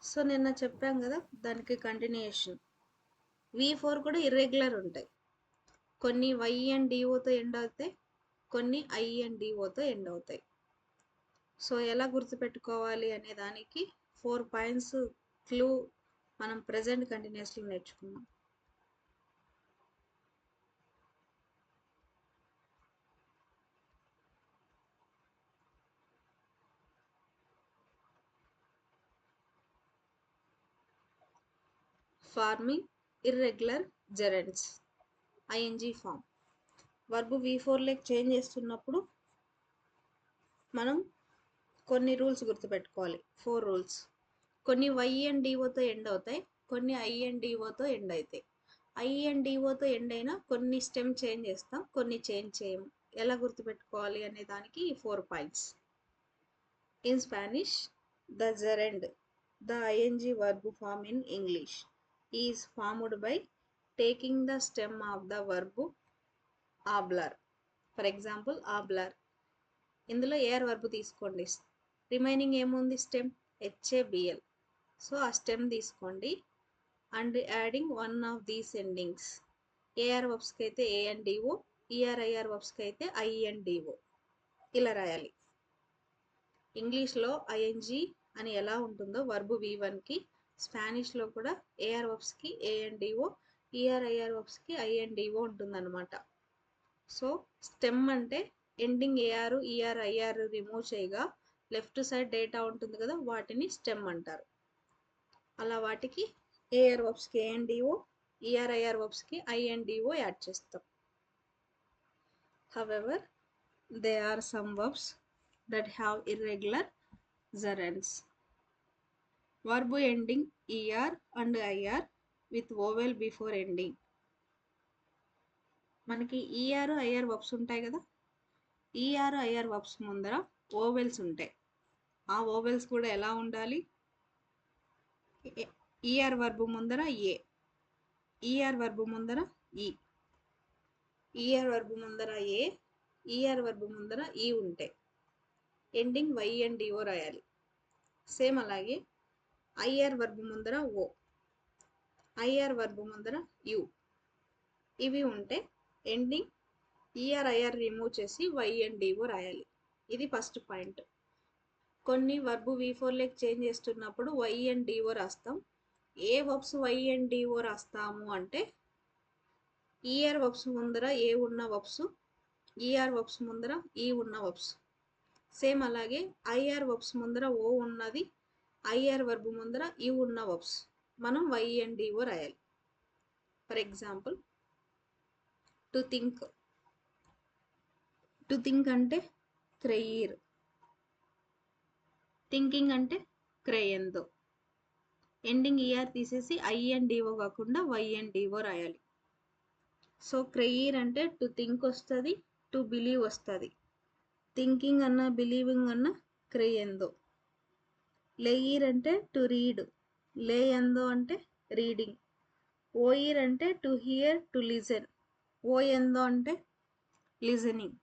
So నిన్న చెప్పాం కదా, దానికి కంటిన్యూషన్. V4 కూడా ఇర్రెగ్యులర్ ఉంటాయి. కొన్ని Y అండ్ డిఓతో ఎండ్ అవుతాయి, కొన్ని I అండ్ డిఓతో ఎండ్ అవుతాయి. సో ఎలా గుర్తుపెట్టుకోవాలి అనే దానికి 4 పాయింట్స్ క్లూ మనం ప్రెజెంట్ కంటిన్యూస్లో నేర్చుకున్నాం. Forming irregular gerunds ING form. Verb V4 లెక్ చేంజ్ చేస్తున్నప్పుడు మనం కొన్ని రూల్స్ గుర్తుపెట్టుకోవాలి. 4 రూల్స్. కొన్ని Y అండ్ డిఓతో ఎండ్ అవుతాయి, కొన్ని I అండ్ డిఓతో ఎండ్ అవుతాయి. I అండ్ డిఓతో ఎండ్ అయినా కొన్ని స్టెమ్ చేంజ్ చేస్తాం, కొన్ని చేంజ్ చేయము. ఎలా గుర్తుపెట్టుకోవాలి అనే దానికి 4 points. In Spanish, the జెరెండ్, the ING verb form in English is formed by taking the stem of the verb hablar. For example hablar. ఇందులో ఏఆర్ వర్బ్ తీసుకోండి. రిమైనింగ్ ఏముంది? Stem HABL. సో ఆ స్టెమ్ తీసుకోండి and adding one of these endings. AR వర్బ్స్కి అయితే A and DO, ER IR వర్బ్స్కి అయితే I and DO. ఇలా రాయాలి. ఇంగ్లీష్లో ING అని ఎలా ఉంటుందో వర్బ్ V1కి, స్పానిష్లో కూడా ఏఆర్ వర్బ్స్కి ఏ అండ్ డిఓ, ఈఆర్ఐఆర్ వర్బ్స్కి ఐ అండ్ డిఓ ఉంటుందన్నమాట. సో స్టెమ్ అంటే ఎండింగ్ ఏఆర్ ఈఆర్ఐఆర్ రిమూవ్ చేయగా లెఫ్ట్ సైడ్ డేటా ఉంటుంది కదా, వాటిని స్టెమ్ అంటారు. అలా వాటికి ఏఆర్ వర్బ్స్కి ఏ అండ్ డిఓ, ఈఆర్ఐఆర్ వర్బ్స్కి ఐ అండ్ డిఓ యాడ్ చేస్తాం. However, they are some verbs that have irregular gerunds. Verb ending ER and IR with vowel before ending. మనకి ER IR వర్బ్స్ ఉంటాయి కదా, ER IR verbs ముందర vowels ఉంటాయి. ఆ vowels కూడా ఎలా ఉండాలి? ER వర్బ్ ముందర ఏ, ER వర్బ్ ముందర ఈ, ER వర్బ్ ముందర ఏ, ER వర్బ్ ముందర ఈ ఉంటాయి. ఎండింగ్ Y అండ్ డిఓ రాయాలి. సేమ్ అలాగే ఐఆర్ వర్బ్ ముందర ఓ, ఐఆర్ వర్బ్ ముందర యు, ఇవి ఉంటే ఎండింగ్ ఈఆర్ఐఆర్ రిమూవ్ చేసి Y అండ్ డిఓ రాయాలి. ఇది ఫస్ట్ పాయింట్. కొన్ని వర్బ్ V4 లెక్ చేంజ్ చేస్తున్నప్పుడు Y అండ్ డిఓ రాస్తాం. ఏ వర్బ్స్ Y అండ్ డిఓ రాస్తాము అంటే ఈఆర్ వర్బ్స్ ముందర ఏ ఉన్న వర్బ్స్, ఈఆర్ వర్బ్స్ ముందర ఈ ఉన్న వర్బ్స్. సేమ్ అలాగే ఐఆర్ వర్బ్స్ ముందర ఓ ఉన్నది, ఐఆర్ వర్బ్ ముందర ఈ ఉన్న వర్బ్స్ మనం Y అండ్ డిఓ రాయాలి. For example, to think. To think అంటే క్రెయిర్, థింకింగ్ అంటే క్రెయందో. ఎండింగ్ ఈఆర్ తీసేసి ఐ అండ్ డిఓ కాకుండా Y అండ్ డిఓ రాయాలి. సో క్రెయిర్ అంటే టు థింక్ వస్తుంది, టు బిలీవ్ వస్తుంది. థింకింగ్ అన్న బిలీవింగ్ అన్న క్రెయందో. లేయిర్ అంటే టు రీడ్, లేయందో అంటే రీడింగ్. ఓయిర్ అంటే టు హియర్, టు లిజన్, ఓయందో అంటే లిజనింగ్.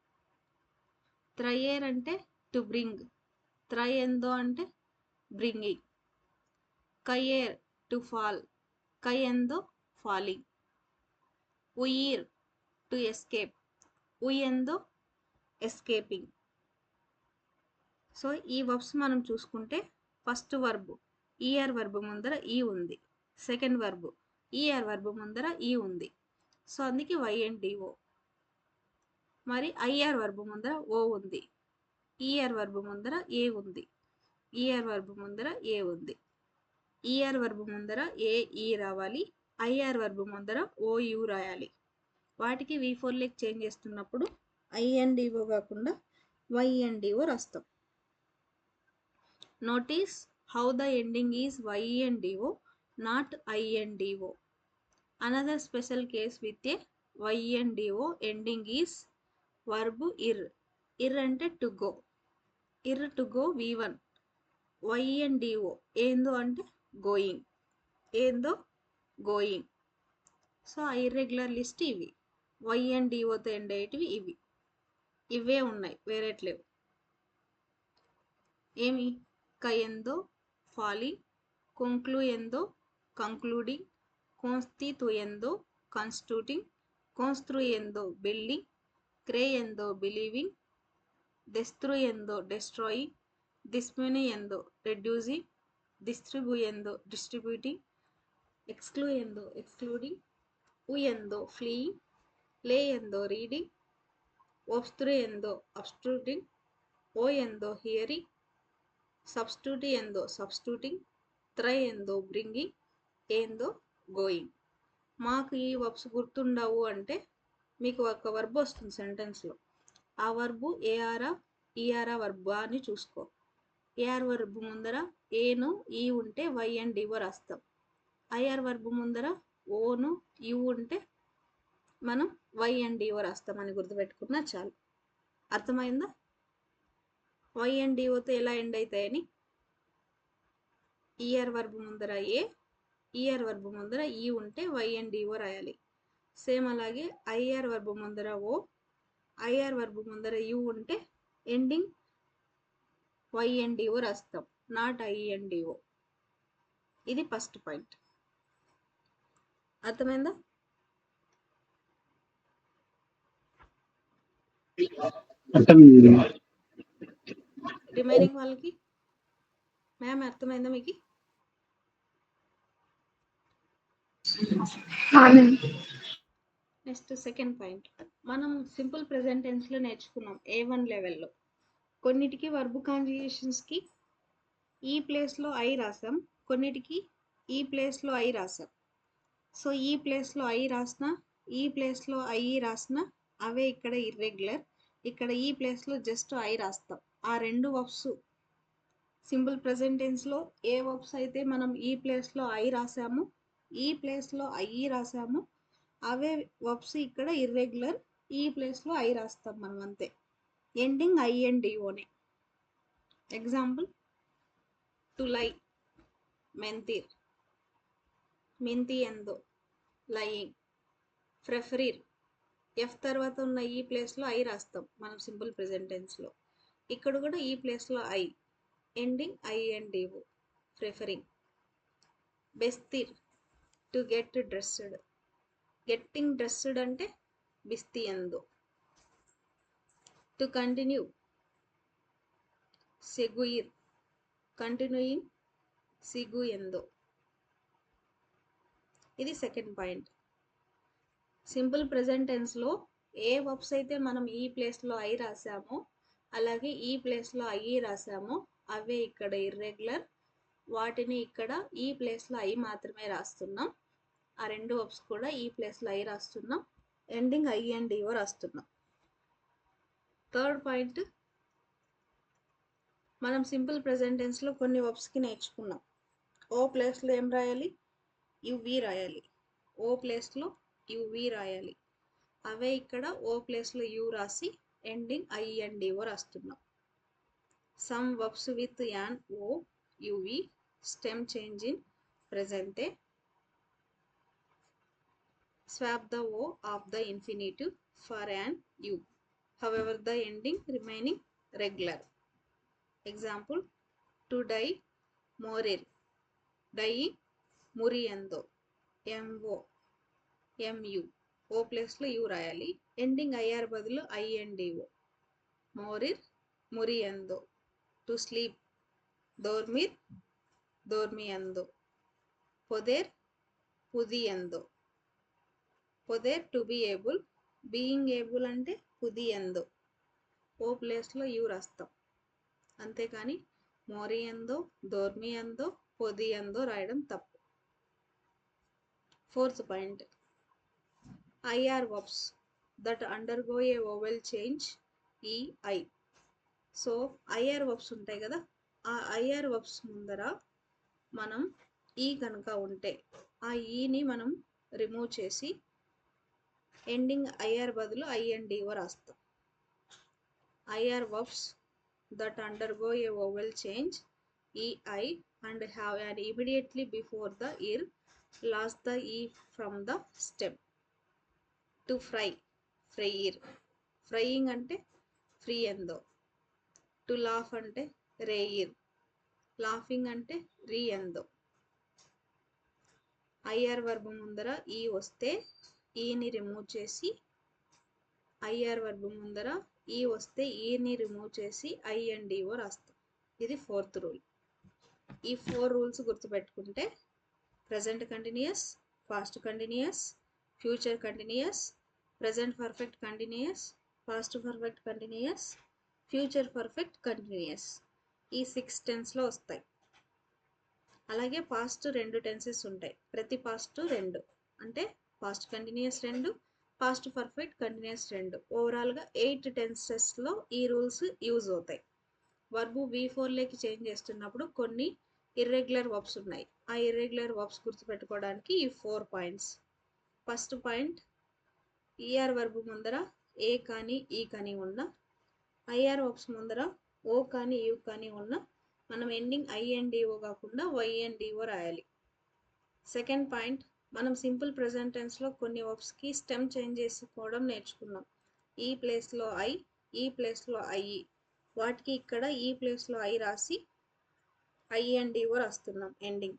త్రయేర్ అంటే టు బ్రింగ్, త్రయందో అంటే బ్రింగింగ్. కయేర్ టు ఫాల్, కయందో ఫాలింగ్. ఉయిర్ టు ఎస్కేప్, ఉయందో ఎస్కేపింగ్. సో ఈ వర్బ్స్ మనం చూసుకుంటే ఫస్ట్ వర్బ్ ఈఆర్ వర్బ్ ముందర ఈ ఉంది, సెకండ్ వర్బ్ ఈఆర్ వర్బ్ ముందర ఈ ఉంది. సో అందుకే Y అండ్ డిఓ. మరి ఐఆర్ వర్బ్ ముందర ఓ ఉంది, ఈఆర్ వర్బ్ ముందర ఏ ఉంది, ఈఆర్ వర్బ్ ముందర ఏ ఉంది. ఈఆర్ వర్బ్ ముందర ఏ ఈ రావాలి, ఐఆర్ వర్బ్ ముందర ఓ యు రాయాలి. వాటికి V4 లెక్ చేంజ్ చేస్తున్నప్పుడు ఐ అండ్ డిఓ కాకుండా Y అండ్ డిఓ రాస్తాం. Notice how the ending is Y and DO, not I and DO. Another special case with a Y and DO ending is verb ir. Ir ante to go. Ir to go V1. Y and DO ఏందో అంటే going. ఏందో going. So ఆ irregular list ఇవి. Y and DOతో end అయ్యేటివి ఇవి. ఇవే ఉన్నాయి, వేరేట్లేవు. ఏమి? కయందో, falling, concluyendo, concluding, constituyendo, constituting, construyendo, building, creyendo, believing, destruyendo, destroying, disminuyendo, reducing, distribuyendo, distributing, excluyendo, excluding, huyendo, fleeing, leyendo, reading, obstruyendo, obstruting, oyendo, hearing, substituyendo, substituting, trayendo, bringing, ఏందో going. మాకు ఈ verbs గుర్తుండవు అంటే మీకు ఒక verb వస్తుంది సెంటెన్స్లో. ఆ verb ఏఆరా ఈఆరా Warba అని చూసుకో. ఏఆర్ వర్బు ముందర ఏను ఈ ఉంటే వై అండ్ డివో రాస్తాం. ఐఆర్ వర్బు ముందర ఓను యు ఉంటే మనం వై అండ్ డివో రాస్తామని గుర్తుపెట్టుకున్నా చాలు. అర్థమైందా? వై అండ్ డిఓతో ఎలా ఎండ్ అవుతాయని. ఈఆర్ వర్బు ముందర ఏ, ఈఆర్ వర్బు ముందర ఈ ఉంటే వై అండ్ డిఓ రాయాలి. సేమ్ అలాగే ఐఆర్ వర్బు ముందర ఓ, ఐఆర్ వర్బు ముందర యు ఉంటే ఎండింగ్ వై అండ్ డిఓ రాస్తాం, నాట్ ఐ అండ్ డిఓ. ఇది ఫస్ట్ పాయింట్. అర్థమైందా? రిమైనింగ్ వాళ్ళకి మ్యామ్ అర్థమైందా మీకు? నెక్స్ట్ సెకండ్ పాయింట్, మనం సింపుల్ ప్రెజెంట్ టెన్స్లో నేర్చుకున్నాం A1 లెవెల్లో. కొన్నిటికి వర్బ్ కాంజుగేషన్స్కి ఈ ప్లేస్లో ఐ రాసాం, కొన్నిటికి ఈ ప్లేస్లో ఐ రాసాం. సో ఈ ప్లేస్లో ఐ రాసిన, ఈ ప్లేస్లో ఐ రాసిన అవే ఇక్కడ ఇర్రెగ్యులర్. ఇక్కడ ఈ ప్లేస్లో జస్ట్ ఐ రాస్తాం. ఆ రెండు వర్బ్స్ సింపుల్ ప్రెజెంట్ టెన్స్లో ఏ వర్బ్స్ అయితే మనం ఈ ప్లేస్లో ఐ రాసాము, ఈ ప్లేస్లో ఐ రాసాము, అవే వర్బ్స్ ఇక్కడ ఇర్రెగ్యులర్. ఈ ప్లేస్లో ఐ రాస్తాం మనం అంతే. Ending I and DO. Example, to lie, మెంతిర్, మెంతి ఎందో, లయింగ్, ప్రెఫరీర్. ఎఫ్ తర్వాత ఉన్న ఈ ప్లేస్లో ఐ రాస్తాం మనం సింపుల్ ప్రెజెంట్ టెన్స్లో. ఇక్కడ కూడా ఈ ప్లేస్లో I, ending I and DO, preferring. బెస్తిర్, to get dressed, getting dressed అంటే బిస్తి ఎందో. టు కంటిన్యూ, సెగుయిర్, కంటిన్యూయింగ్, సిగు ఎందో. ఇది సెకండ్ పాయింట్. సింపుల్ ప్రెజెంట్ టెన్స్లో ఏ వర్బ్స్ అయితే మనం ఈ ప్లేస్లో ఐ రాసామో, అలాగే ఈ ప్లేస్లో ఐ రాసామో అవే ఇక్కడ ఇర్రెగ్యులర్. వాటిని ఇక్కడ ఈ ప్లేస్లో ఐ మాత్రమే రాస్తున్నాం. ఆ రెండు వర్బ్స్ కూడా ఈ ప్లేస్లో ఐ రాస్తున్నాం, ఎండింగ్ ఐ అండ్ డిఓ రాస్తున్నాం. థర్డ్ పాయింట్, మనం సింపుల్ ప్రెజెంట్ టెన్స్లో కొన్ని వర్బ్స్కి నేర్చుకున్నాం. ఓ ప్లేస్లో ఏం రాయాలి? యువి రాయాలి. ఓ ప్లేస్లో యువి రాయాలి. అవే ఇక్కడ ఓ ప్లేస్లో యు రాసి ఎండింగ్ ఐ అండ్ డిఓ రాస్తున్నాం. Some verbs with an O UV stem change in ప్రెజెంటే. Swap the O of the infinitive for an U. However, the ending remaining regular. Example, to die, morir, dying, muriendo, MO, MU. O place లో U రాయాలి. Ending IR బదులు I and DO. morir, muriendo. To sleep, dormir, dormiendo. poder, pudiendo. పొదర్, to be able, being able అంటే పుదియందో. ఓ ప్లేస్లో you రాస్తాం, అంతేకాని మోరియందో, దోర్మియందో, పొదియందో రాయడం తప్పు. Fourth point, IR verbs that undergo a vowel change ఈ ఐ. సో ఐఆర్ వర్బ్స్ ఉంటాయి కదా, ఆ ఐఆర్ వర్బ్స్ ముందర మనం ఈ కనుక ఉంటే ఆ ఈని మనం రిమూవ్ చేసి ఎండింగ్ ఐఆర్ బదులు ఐ అండ్ డిఓ రాస్తాం. IR verbs that undergo a vowel change EI and have an immediately before the IR lose the E from the stem. To fry, ఫ్రైయిర్, ఫ్రైయింగ్ అంటే ఫ్రీ ఎందో. టు లాఫ్ అంటే రేయిర్, laughing అంటే రీ ఎందో. ఐఆర్ వర్బ్ ముందర ఈ వస్తే ఈని రిమూవ్ చేసి, ఐఆర్ వర్బ్ ముందర ఈ వస్తే ఈని రిమూవ్ చేసి ఐఎన్డిఓ రాస్తాం. ఇది 4th రూల్. ఈ 4 రూల్స్ గుర్తుపెట్టుకుంటే present continuous, past continuous, future continuous, present perfect continuous, past perfect continuous, future perfect continuous ఈ 6 టెన్స్లో వస్తాయి. అలాగే పాస్ట్ 2 టెన్సెస్ ఉంటాయి. ప్రతి పాస్ట్ 2 అంటే past continuous 2, past perfect continuous 2. ఓవరాల్గా 8 టెన్సెస్లో ఈ రూల్స్ యూజ్ అవుతాయి. వర్బ్ V4లోకి చేంజ్ చేస్తున్నప్పుడు కొన్ని ఇర్రెగ్యులర్ వర్బ్స్ ఉన్నాయి. ఆ ఇర్రెగ్యులర్ వర్బ్స్ గుర్తుపెట్టుకోవడానికి ఈ 4 points. First point, ER verb ముందర ఏ కానీ ఈ కానీ ఉన్న, ఐఆర్ వర్బ్స్ ముందర ఓ కానీ యూ కానీ ఉన్న మనం ఎండింగ్ ఐఎన్డిఓ కాకుండా వైఎన్డిఓ రాయాలి. సెకండ్ పాయింట్, మనం సింపుల్ ప్రెజెంట్ టెన్స్లో కొన్ని వర్బ్స్కి స్టెమ్ చేంజ్ చేసుకోవడం నేర్చుకున్నాం. ఈ ప్లేస్లో ఐ, ఈ ప్లేస్లో ఐఈ, వాటికి ఇక్కడ ఈ ప్లేస్లో ఐ రాసి ఐఎన్డిఓ రాస్తున్నాం ఎండింగ్.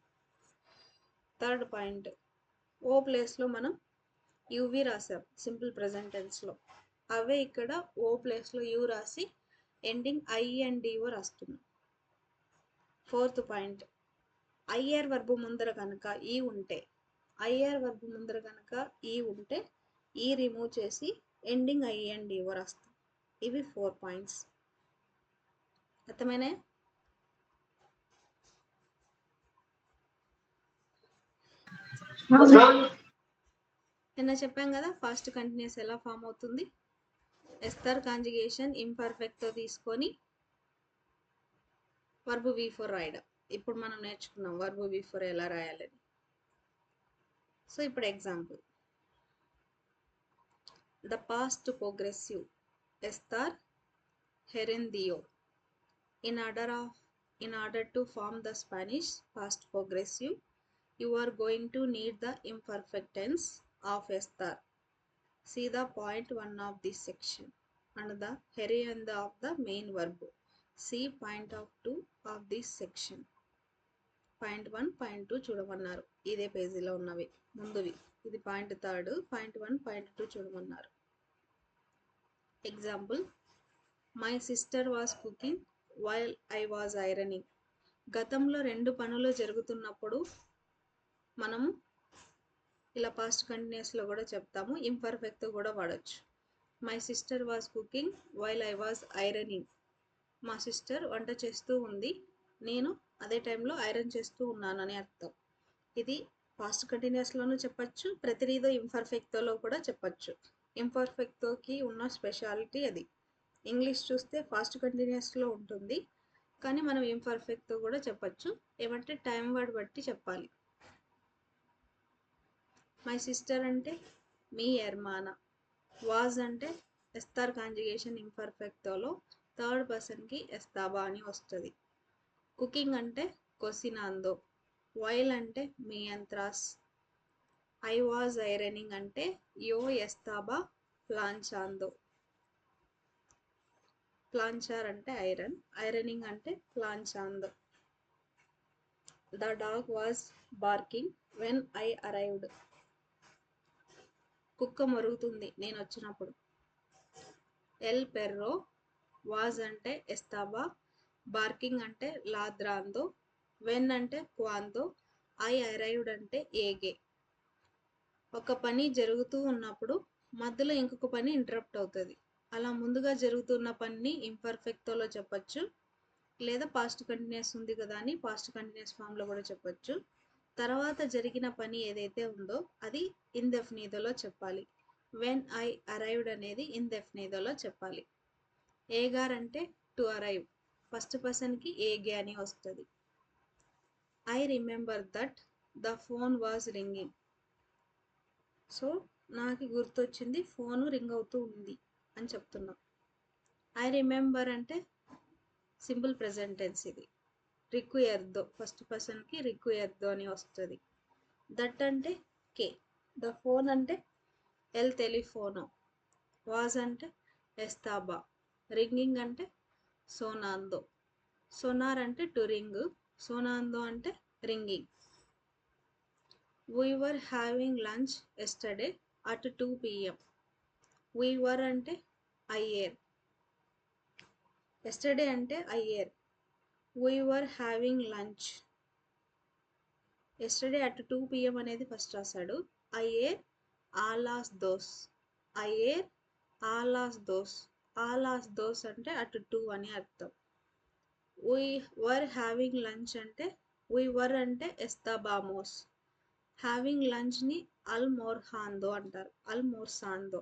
థర్డ్ పాయింట్, ఓ ప్లేస్లో మనం యూవి రాసాం సింపుల్ ప్రెజెంట్ టెన్స్లో, అవే ఇక్కడ ఓ ప్లేస్లో యూ రాసి ఎండింగ్ ఐఎన్డిఓ రాస్తున్నాం. ఫోర్త్ పాయింట్, ఐఆర్ వర్బ్ ముందర కనుక ఈ ఉంటే, ఐఆర్ వర్బ్ ముందర కనుక ఈ ఉంటే ఈ రిమూవ్ చేసి ఎండింగ్ ఐఎన్డిఓ రాస్తాం. ఇవి 4 పాయింట్స్. అర్థమైనా? నిన్న చెప్పాం కదా ఫాస్ట్ కంటిన్యూస్ ఎలా ఫామ్ అవుతుంది. ఎస్తర్ కాంజుగేషన్ ఇంపర్ఫెక్ట్తో తీసుకొని వర్బ్ V4 రాయడం. ఇప్పుడు మనం నేర్చుకున్నాం వర్బ్ V4 ఎలా రాయాలని. సో ఇప్పుడు ఎగ్జాంపుల్, ద పాస్ట్ ప్రోగ్రెసివ్ ఎస్తార్ హెరెందియో. In order to form the Spanish past progressive, you are going to need the imperfect tense of estar. See the point 1 of this section and the herienda of the main verb. See point of 2 of this section. Point 1, point 2 చూడమన్నారు. ఇదే పేజీలో ఉన్నవి ముందువి. ఇది point 3, point 1, point 2 చూడమన్నారు. Example, my sister was cooking while I was ironing. గతంలో 2 పనులు జరుగుతున్నప్పుడు మనము ఇలా పాస్ట్ కంటిన్యూస్లో కూడా చెప్తాము. ఇంపర్ఫెక్ట్ కూడా వాడచ్చు. My sister was cooking while I was ironing. మా సిస్టర్ వంట చేస్తూ ఉంది, నేను అదే టైంలో ఐరన్ చేస్తూ ఉన్నానని అర్థం. ఇది పాస్ట్ కంటిన్యూస్లోనూ చెప్పచ్చు, ప్రతిదీ ఇంపర్ఫెక్ట్లో కూడా చెప్పచ్చు. ఇంపర్ఫెక్ట్కి ఉన్న స్పెషాలిటీ అది. ఇంగ్లీష్ చూస్తే ఫాస్ట్ కంటిన్యూస్లో ఉంటుంది, కానీ మనం ఇంపర్ఫెక్ట్తో కూడా చెప్పచ్చు. ఏమంటే టైం వర్డ్ బట్టి చెప్పాలి. మై సిస్టర్ అంటే మీ ఎర్మానా. వాజ్ అంటే ఎస్తార్ కాంజుగేషన్ ఇంపర్ఫెక్ట్లో థర్డ్ పర్సన్కి ఎస్తాబా అని వస్తుంది. కుకింగ్ అంటే కొసినాందో. వైల్ అంటే మీ ఎంత్రాస్. ఐ వాజ్ ఐరనింగ్ అంటే యో ఎస్తాబా ప్లాంచాందో. ప్లాంచార్ అంటే ఐరన్, ఐరనింగ్ అంటే ప్లాంచాందో. The dog was barking when I arrived. కుక్క మొరుగుతుంది నేను వచ్చినప్పుడు. ఎల్ పెర్రో వాజ్ అంటే ఎస్తాబా, బార్కింగ్ అంటే లాద్రాందో, వెన్ అంటే క్వాందో, ఐ అరైవ్డ్ అంటే ఏగే. ఒక పని జరుగుతూ ఉన్నప్పుడు మధ్యలో ఇంకొక పని ఇంటరప్ట్ అవుతుంది. అలా ముందుగా జరుగుతున్న పనిని ఇంపర్ఫెక్ట్లో చెప్పచ్చు, లేదా పాస్ట్ కంటిన్యూస్ ఉంది కదా అని పాస్ట్ కంటిన్యూస్ ఫామ్లో కూడా చెప్పచ్చు. తర్వాత జరిగిన పని ఏదైతే ఉందో అది ఇండెఫినిదోలో చెప్పాలి. వెన్ ఐ అరైవ్డ్ అనేది ఇండెఫినిదోలో చెప్పాలి. ఏగార్ అంటే టు అరైవ్, ఫస్ట్ పర్సన్కి ఏగే అని వస్తుంది. I remember that the phone was ringing. So నాకు గుర్తొచ్చింది ఫోను రింగ్ అవుతూ ఉంది అని చెప్తున్నాం. ఐ రిమెంబర్ అంటే సింపుల్ ప్రెజెంట్ టెన్స్. ఇది రిక్వైర్దో, ఫస్ట్ పర్సన్కి రిక్వైర్దో అని వస్తుంది. దట్ అంటే కే. ద ఫోన్ అంటే ఎల్ టెలిఫోనో. వాజ్ అంటే ఎస్తాబా. రింగింగ్ అంటే సోనాందో. సోనార్ అంటే టు రింగ్, సోనాందో అంటే ringing. We were having lunch yesterday at 2 p.m. We were అంటే అయ్యేర్, yesterday అంటే అయ్యేర్. We were having lunch yesterday at 2 p.m. అనేది ఫస్ట్ రాశాడు. అయ్యేర్ ఆలాస్ దోస్, అయ్యేర్ ఆలాస్ దోస్, ఆలాస్ దోస్ అంటే అటు 2 అని అర్థం. We were having lunch అంటే we were అంటే ఎస్తాబామోస్, హ్యావింగ్ లంచ్ని అల్మోర్హాందో అంటారు, అల్మోర్సాందో.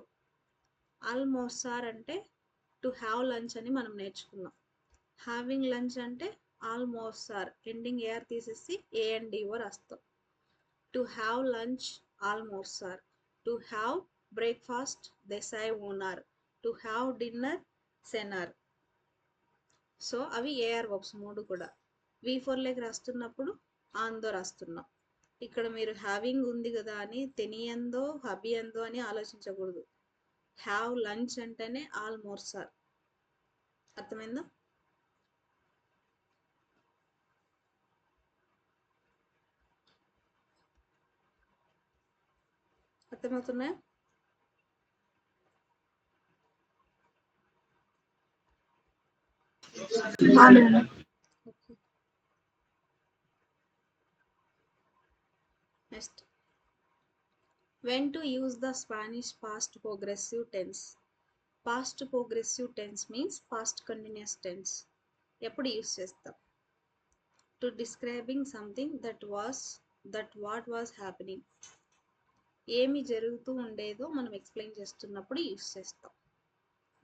అల్మోర్సార్ అంటే టు హ్యావ్ లంచ్ అని మనం నేర్చుకున్నాం. హ్యావింగ్ లంచ్ అంటే ఆల్మోర్సార్, ఎండింగ్ ఏఆర్ తీసేసి ఏఎన్డిఓ రాస్తాం. టు హ్యావ్ లంచ్ ఆల్మోర్సార్, టు హ్యావ్ బ్రేక్ఫాస్ట్ దెసైవునార్, టు హ్యావ్ డిన్నర్ సెనార్. సో అవి ఏఆర్ వర్బ్స్ 3 కూడా. V4 లేక రాస్తున్నప్పుడు ఆందో రాస్తున్నాం. ఇక్కడ మీరు హ్యావింగ్ ఉంది కదా అని తెనియందో హబియందో అని ఆలోచించకూడదు. హ్యావ్ లంచ్ అంటేనే ఆల్మోర్సార్. అర్థమైందా? అర్థమవుతున్నాయా? Next, when to use the Spanish past progressive tense. Past progressive tense means past continuous tense. ఎప్పుడు యూస్ చేస్తాం? To describing something that what was happening. ఏమి జరుగుతూ ఉండేదో మనం ఎక్స్ప్లెయిన్ చేస్తున్నప్పుడు యూస్ చేస్తాం.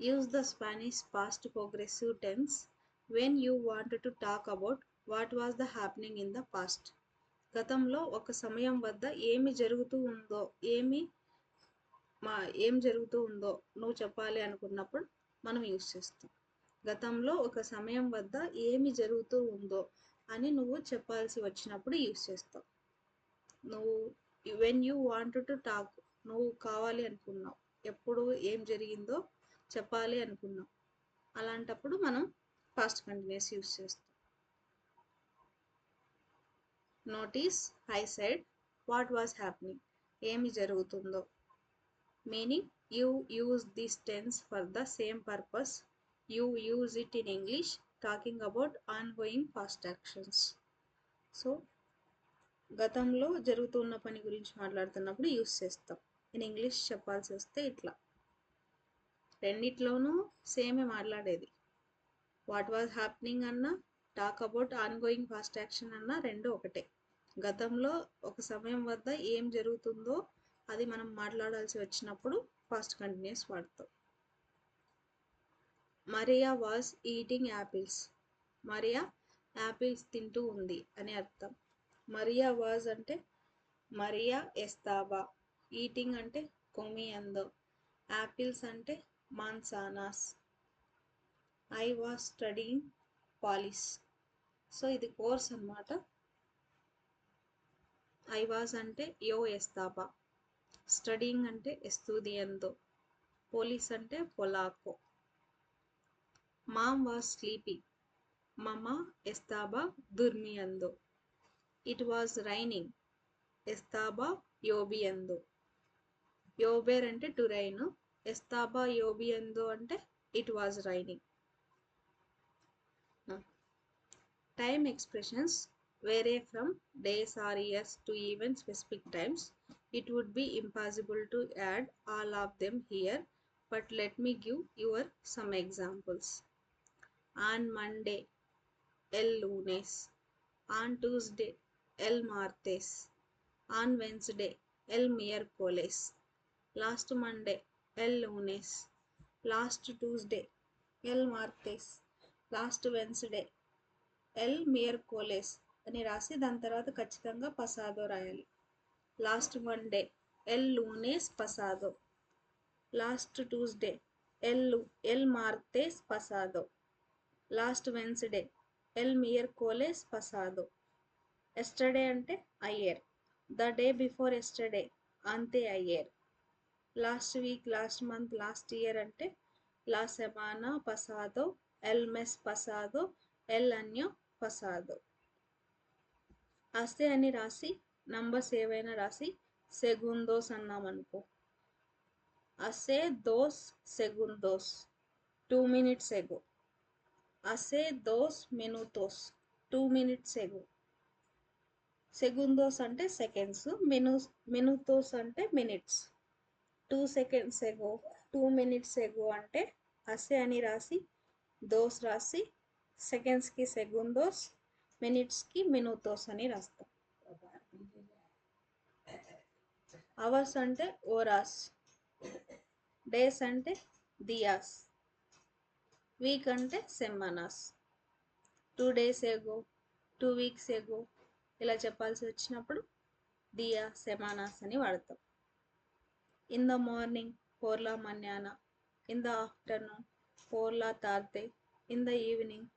Use the Spanish past progressive tense when you want to talk about what was the happening in the past. గతంలో ఒక సమయం వద్ద ఏమి జరుగుతూ ఉందో, ఏం జరుగుతూ ఉందో నువ్వు చెప్పాలి అనుకున్నప్పుడు మనం యూస్ చేస్తాం. గతంలో ఒక సమయం వద్ద ఏమి జరుగుతూ ఉందో అని నువ్వు చెప్పాల్సి వచ్చినప్పుడు యూస్ చేస్తాం. నువ్వు when you want to talk, నువ్వు కావాలి అనుకున్నావు, ఎప్పుడు ఏం జరిగిందో చెప్పాలి అనుకున్నావు, అలాంటప్పుడు మనం పాస్ట్ కంటిన్యూస్ యూస్ చేస్తాం. Notice I said what was happening, ఏమి జరుగుతుందో. Meaning you use this tense for the same purpose you use it in English talking about ongoing past actions. So గతంలో జరుగుతున్న పని గురించి మాట్లాడుతున్నప్పుడు యూస్ చేస్తాం. ఇన్ ఇంగ్లీష్ చెప్పాల్సి వస్తే ఇట్లా. రెండిట్లోనూ సేమే మాట్లాడేది. వాట్ వాజ్ హ్యాపెనింగ్ అన్నా, talk about ongoing past action అన్నా రెండు ఒకటే. గతంలో ఒక సమయం వద్ద ఏం జరుగుతుందో అది మనం మాట్లాడాల్సి వచ్చినప్పుడు పాస్ట్ కంటిన్యూస్ వాడతాం. Mariya was eating apples, Mariya apples తింటూ ఉంది అని అర్థం. మరియా వాజ్ అంటే మరియా ఎస్తాబా, ఈటింగ్ అంటే కొమియందో, యాపిల్స్ అంటే మాన్సానాస్. I was studying Polish. So ఇది కోర్స్ అన్నమాట. ఐ వాజ్ అంటే యో ఎస్తాబా, స్టడీయింగ్ అంటే ఎస్తూదియందో, పోలీస్ అంటే పొలాకో. మామ్ వాజ్ స్లీపింగ్, మమా ఎస్తాబా దుర్మియందో. ఇట్ వాజ్ రైనింగ్, ఎస్తాబా యోబియందో. యోబేర్ అంటే టు రైన్, ఎస్తాబా యోబియందో అంటే it was raining. Time expressions vary from days or years to even specific times. It would be impossible to add all of them here, but let me give you some examples. On Monday, el lunes. On Tuesday, el martes. On Wednesday, el miércoles. Last Monday, el lunes. Last Tuesday, el martes. Last Wednesday, ఎల్ మియర్కోలెస్ అని రాసి దాని తర్వాత ఖచ్చితంగా పసాదో రాయాలి. Last Monday ఎల్ లూనేస్ పసాదో. లాస్ట్ ట్యూస్డే ఎల్ మార్తేస్ పసాదో. లాస్ట్ వెన్స్డే ఎల్ మియర్కోలెస్ పసాదో. ఎస్టర్డే అంటే అయ్యేర్, ద డే బిఫోర్ ఎస్టర్డే అంతే అయ్యేర్. Last week, last month, last year అంటే లా సెమానా పసాదో, ఎల్ మెస్ పసాదో, ఎల్ అన్యో పసాదో. అస్తే అని రాసి నంబర్స్ ఏవైనా రాసి సెగుందోస్ అన్నామనుకో, అసే దోస్ సెగుందోస్ 2 minutes ago, అసే దోస్ మినుతోస్ 2 minutes ago. సెగుందోస్ అంటే సెకండ్స్, మినుతోస్ అంటే minutes. 2 seconds ago, 2 minutes ago అంటే అసే అని రాసి దోస్ రాసి సెకండ్స్కి సెగుందోస్, మినిట్స్కి మినుతోస్ అని రాస్తాం. అవర్స్ అంటే ఓరాస్, డేస్ అంటే దియాస్, వీక్ అంటే సెమానాస్. 2 days ago, 2 weeks ago ఇలా చెప్పాల్సి వచ్చినప్పుడు దియా సెమానాస్ అని వాడతాం. ఇన్ ద మార్నింగ్ పోర్లా మన్యానా, ఇన్ ద ఆఫ్టర్నూన్ పోర్లా తార్తే, ఇన్ ద ఈవినింగ్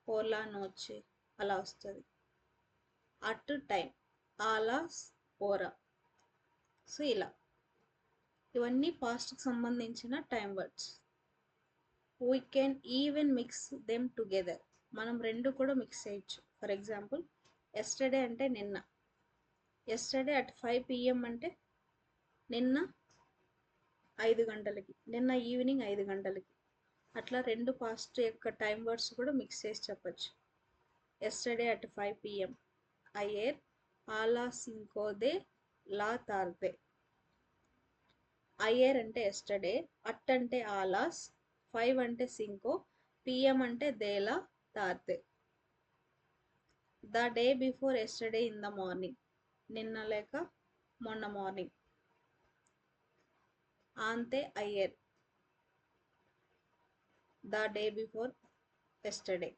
పోర్లా నోచే అలా వస్తుంది. At time ఆలాస్ Vora. సో ఇలా ఇవన్నీ పాస్ట్కి సంబంధించిన time words. We can even mix them together. మనం రెండు కూడా మిక్స్ చేయొచ్చు. ఫర్ ఎగ్జాంపుల్, ఎస్టర్డే అంటే నిన్న, ఎస్టర్డే అట్ 5 PM అంటే నిన్న 5 గంటలకి, నిన్న ఈవినింగ్ 5 గంటలకి. అట్లా రెండు పాస్ట్ యొక్క టైం వర్డ్స్ కూడా మిక్స్ చేసి చెప్పచ్చు. ఎస్టర్డే అట్ 5 PM, అయ్యేర్ ఆలా సింకోదే లా తార్దే. అయ్యేర్ అంటే ఎస్టర్డే, అట్ అంటే ఆలాస్, 5 అంటే సింకో, పిఎం అంటే దేలా తార్దే. The day before yesterday in the morning, నిన్న లేక మొన్న మార్నింగ్. ఆంతే అయ్యేర్, ద డే బిఫోర్ ఎస్టర్డే.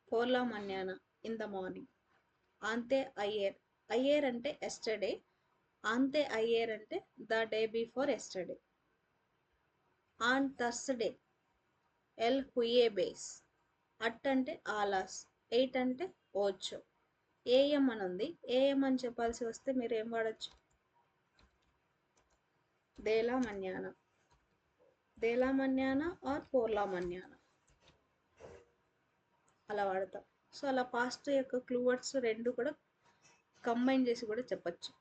పోర్లా మన్యానా, ఇన్ ద మార్నింగ్. ఆంతే అయ్యేర్, అయ్యేర్ అంటే ఎస్టర్డే, ఆంతే అయ్యేర్ అంటే the day before yesterday. On Thursday ఎల్ హుయే బేస్, అట్ అంటే ఆలాస్, 8 అంటే ఓచో. ఏఎం అని ఉంది, ఏఎం అని చెప్పాల్సి వస్తే మీరు ఏం వాడచ్చు? దేలా మన్యానా, దేలా మన్యానా ఆర్ పోర్లా మన్యానా అలా వాడతాం. సో అలా పాస్ట్ యొక్క క్లూ వర్డ్స్ రెండు కూడా కంబైన్ చేసి కూడా చెప్పచ్చు.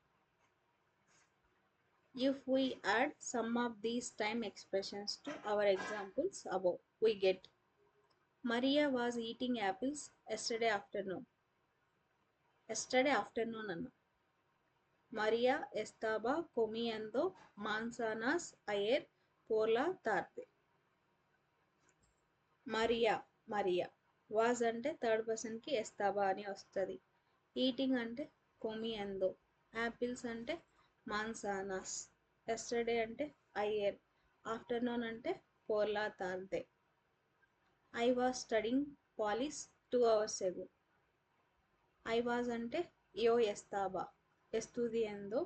If we add some of these time expressions to our examples above, we get Maria was eating apples yesterday afternoon. Yesterday afternoon anna. Maria estaba comiendo manzanas ayer por la tarde. Maria was అంటే third person కి ఎస్తాబా అని వస్తుంది. Eating అంటే comiendo, apples అంటే manzanas, yesterday అంటే అయ్యేర్, afternoon అంటే పోర్లా తార్దే. I was studying Polish 2 hours ago. I was అంటే యో ఎస్తాబా, ఎస్తుదియందో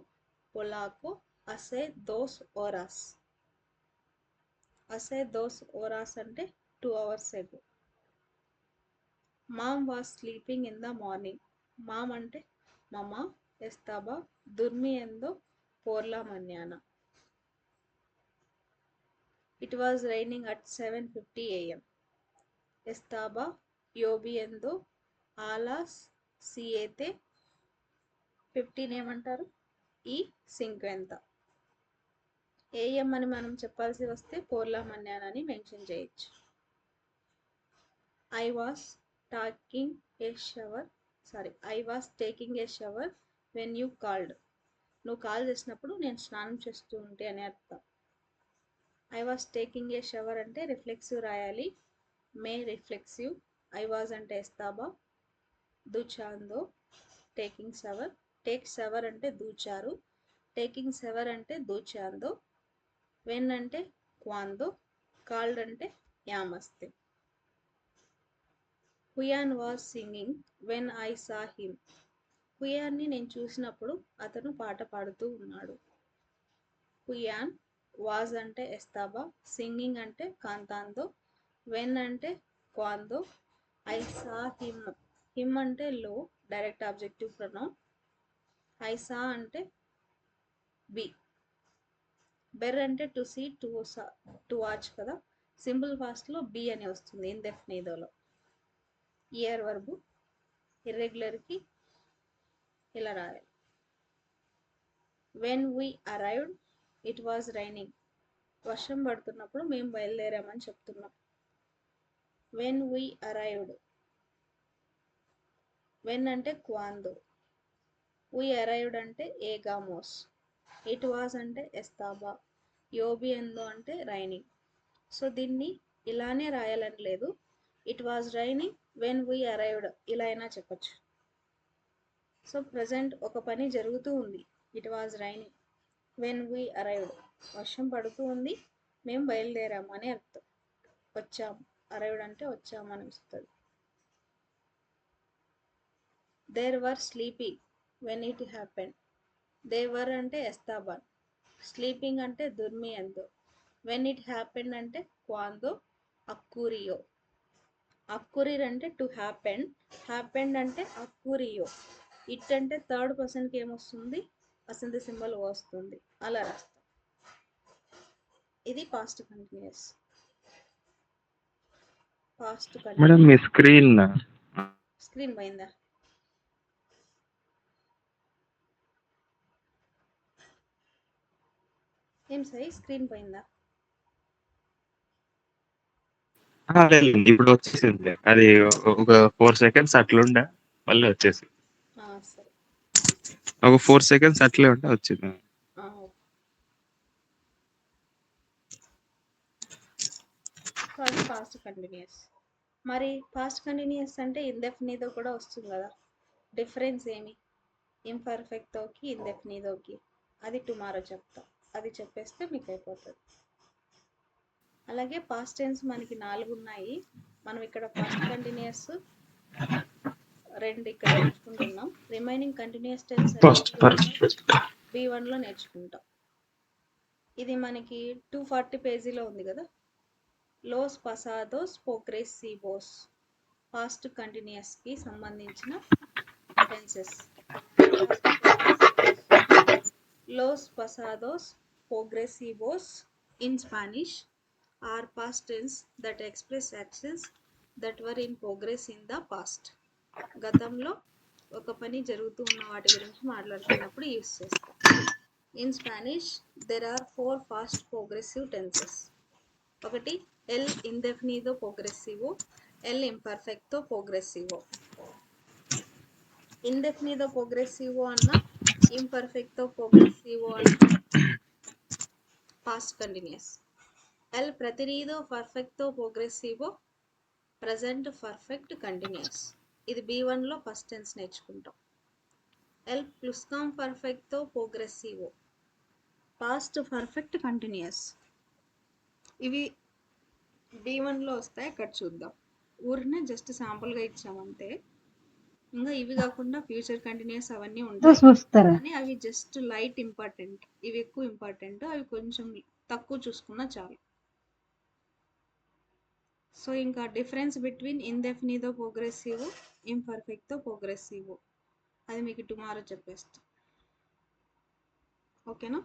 పొలాకో అసే దోస్ ఓరాస్. అసే దోస్ ఓరాస్ అంటే 2 hours ago. Mom was sleeping in the morning. Mom అంటే మమా ఎస్తాబా దుర్మియందో పోర్లా మన్యానా. It was raining at 7:50 AM. Estaba lloviendo a las 7:15 ఏమంటారు? ఈ 50. ఏఎం అని మనం చెప్పాల్సి వస్తే పోర్లా మన్యానా అని మెన్షన్ చేయొచ్చు. I was taking a shower when you called. నువ్వు కాల్ చేసినప్పుడు నేను స్నానం చేస్తూ ఉంటే అని అర్థం. I was taking a shower అంటే రిఫ్లెక్సివ్ రాయాలి, మే రిఫ్లెక్సివ్. ఐ వాజ్ అంటే ఎస్తాబా, దూచాందో టేకింగ్ షవర్. టేక్ షవర్ అంటే దూచారు, టేకింగ్ షవర్ అంటే దూచాందో. వెన్ అంటే క్వాందో, కాల్డ్ అంటే యామస్తే. Juan was singing when I saw him. హుయాన్ని నేను చూసినప్పుడు అతను పాట పాడుతూ ఉన్నాడు. హుయాన్ వాజ్ అంటే ఎస్తాబా, సింగింగ్ అంటే కాంతాందో, వెన్ అంటే క్వాందో, ఐ సా హిమ్. హిమ్ అంటే లో, direct objective pronoun. I saw అంటే బి. బెర్ అంటే టు సీ, టు వాచ్ కదా, సింపుల్ పాస్ట్లో బి అని వస్తుంది ఇండెఫినిదోలో. ఇయర్ వర్బు ఇర్రెగ్యులర్కి ఇలా రాయాలి. When we arrived it was raining. వర్షం పడుతున్నప్పుడు మేము బయలుదేరామని చెప్తున్నాం. వెన్ వీ అరైవ్డ్, వెన్ అంటే క్వాందో, వీ అరైవ్డ్ అంటే ఏగామోస్, ఇట్ వాజ్ అంటే ఎస్తాబా, యోబియందో అంటే రైనింగ్. సో దీన్ని ఇలానే రాయాలని లేదు. It was raining when we arrived ఇలా అయినా చెప్పచ్చు. సో ప్రజెంట్ ఒక పని జరుగుతూ ఉంది. It was raining when we arrived, వర్షం పడుతూ ఉంది, మేము బయలుదేరాము అని అర్థం. వచ్చాము, అరైవ్డ్ అంటే వచ్చాము అని వస్తుంది. There were sleepy when it happened. They were అంటే ఎస్తాబాన్, స్లీపింగ్ అంటే దుర్మియందో, వెన్ ఇట్ హ్యాపెండ్ అంటే క్వాందో అక్కూరియో. అక్కూరిర్ అంటే టు హ్యాపెండ్, హ్యాపెండ్ అంటే అక్కూరియో. ఇట్ అంటే థర్డ్ పర్సన్కి ఏమొస్తుంది, వసంత సింబల్ వస్తుంది, అలా రాస్తాం. ఇది పాస్ట్ కంటిన్యూస్. పాస్ట్ మేడం మీ స్క్రీన్ స్క్రీన్ పోయిందా? ఏం సై స్క్రీన్ పోయిందా? ఇప్పుడు వచ్చేసింది. అది ఒక 4 seconds అట్లుండే మళ్ళీ వచ్చేసి సరే, ఒక 4 seconds అట్లే ఉంటే వచ్చింది. సో అది పాస్ట్ కంటిన్యూస్. మరి పాస్ట్ కంటిన్యూస్ అంటే ఇండెఫినిదో కూడా వస్తుంది కదా, డిఫరెన్స్ ఏమి ఇంపర్ఫెక్టోకి ఇండెఫినిదోకి? అది టుమారో చెప్తా, అది చెప్పేస్తే మీకు అయిపోతుంది. అలాగే పాస్ట్ టెన్స్ మనకి 4 ఉన్నాయి. మనం ఇక్కడ పాస్ట్ కంటిన్యూస్ 2 ఇక్కడ నేర్చుకుంటున్నాం. రిమైనింగ్ కంటిన్యూస్ టెన్స్ B1లో నేర్చుకుంటాం. ఇది మనకి 240 పేజీలో ఉంది కదా. లోస్ పసాదోస్ ప్రోగ్రెసివోస్ పాస్ట్ కంటిన్యూస్కి సంబంధించిన టెన్సెస్. లోస్ పసాదోస్ ప్రోగ్రెసివోస్ in Spanish are past tense that express actions that were in progress in the past. గతంలో ఒక పని జరుగుతూ ఉన్న వాటి గురించి మాట్లాడుతున్నప్పుడు యూస్ చేస్తాం. In Spanish there are 4 past progressive tenses. ఒకటి ఎల్ ఇండెఫినిదో ప్రోగ్రెసివో, ఎల్ ఇంపర్ఫెక్టో ప్రోగ్రెసివో. ఇండెఫినిదో ప్రోగ్రెసివో అన్న ఇంపర్ఫెక్టో ప్రోగ్రెసివో అన్న పాస్ట్ కంటిన్యూస్. ఎల్ ప్రతిరీదో పర్ఫెక్టో ప్రోగ్రెసివో ప్రజెంట్ పర్ఫెక్ట్ కంటిన్యూస్. ఇది B1లో ఫస్ట్ టెన్స్ నేర్చుకుంటాం. ఎల్ ప్లుస్కామ్ పర్ఫెక్టో ప్రోగ్రెసివో పాస్ట్ పర్ఫెక్ట్ కంటిన్యూస్. ఇవి B1లో వస్తాయి, అక్కడ చూద్దాం. ఊరినే జస్ట్ శాంపుల్గా ఇచ్చామంటే. ఇంకా ఇవి కాకుండా ఫ్యూచర్ కంటిన్యూస్ అవన్నీ ఉంటాయి కానీ అవి జస్ట్ లైట్ ఇంపార్టెంట్, ఇవి ఎక్కువ ఇంపార్టెంట్, అవి కొంచెం తక్కువ చూసుకున్నా చాలు. సో ఇంకా డిఫరెన్స్ బిట్వీన్ ఇండెఫినిదో ప్రోగ్రెసివో ఇంపర్ఫెక్టో ప్రోగ్రెసివో అది మీకు టుమారో చెప్పేస్తా. ఓకేనా?